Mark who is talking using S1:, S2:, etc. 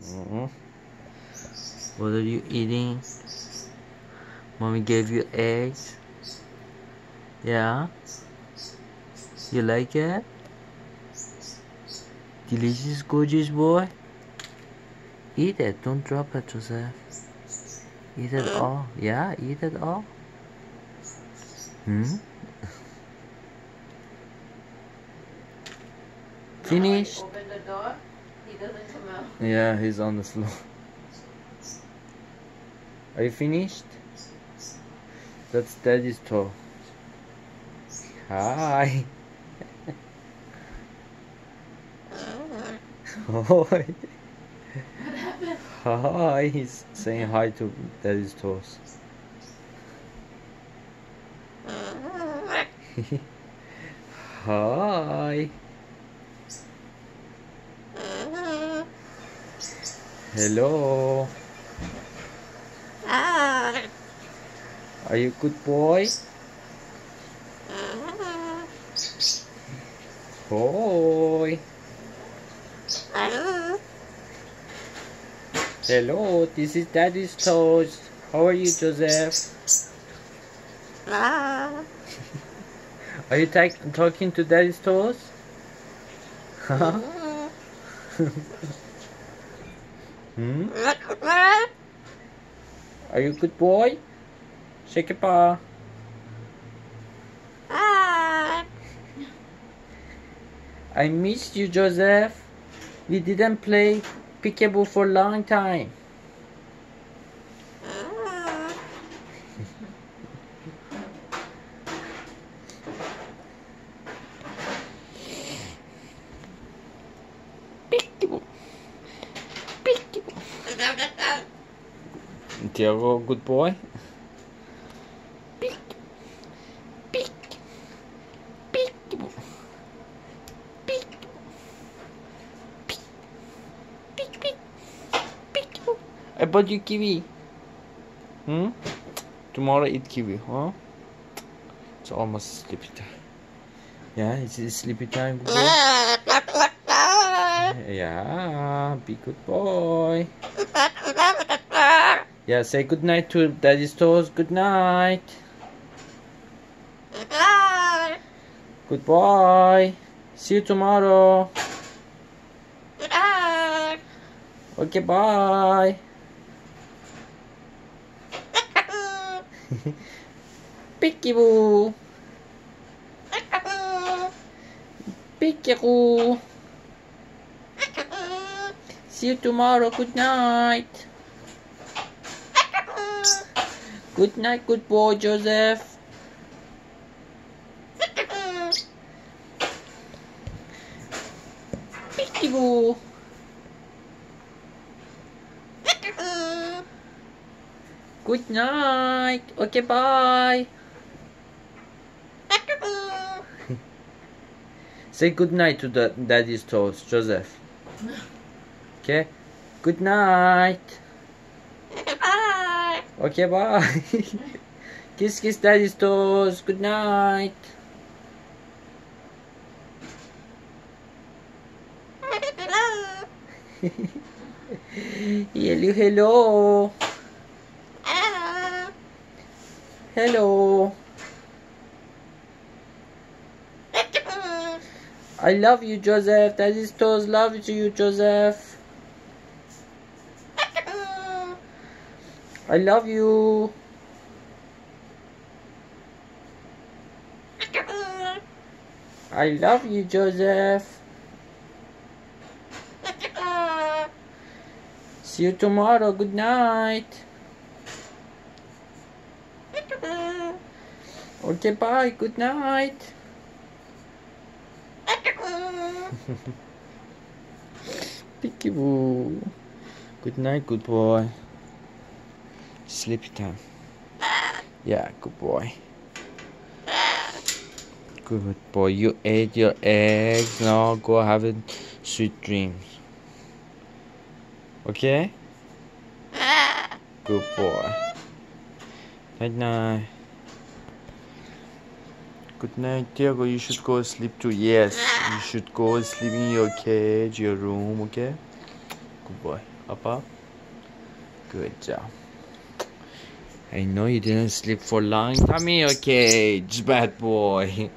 S1: Mm. What are you eating? Mommy gave you eggs. Yeah? You like it? Delicious, gorgeous boy? Eat it. Don't drop it, Joseph. Eat it all. Yeah? Eat it all. Finished?
S2: Open the door. He doesn't come out.
S1: Yeah, he's on the floor. Are you finished? That's Daddy's toe. Hi. Hi.
S2: What happened?
S1: Hi. He's saying hi to Daddy's toes. Hi. Hello. Are you a good boy? Boy. Hello, this is Daddy's toes. How are you, Joseph? Are you talking to Daddy's toes? Huh? Are you a good boy? Shake your paw. I missed you, Joseph. We didn't play peekaboo for a long time. Peekaboo. Peekaboo. Tiago, good boy. I bought you kiwi. Tomorrow eat kiwi, huh? It's almost sleepy time. Yeah, it's sleepy time. Good boy. Yeah, be good boy. Yeah, say good night to Daddy's toes. Good night. Good boy. See you tomorrow. Okay, bye. Peekaboo. Peekaboo. See you tomorrow. Good night. Good night, good boy, Joseph. Peekaboo. Good night. Okay, bye. Say good night to the Daddy's toes, Joseph. Okay. Good night. Okay, bye. Kiss, kiss Daddy's toes. Good night. Hello, hello. Hello. I love you, Joseph. Daddy's toes loves you, Joseph. I love you. I love you, Joseph. See you tomorrow. Good night. Okay, bye. Good night. Peekaboo. Good night, good boy. Sleepy time. Yeah, good boy. Good boy. You ate your eggs. Now go have a sweet dreams. Okay? Good boy. Night night. Good night, Diego. You should go sleep too. Yes, you should go sleep in your cage, your room, okay? Good boy. Up. Good job. I know you didn't sleep for long. Tummy, okay, bad boy.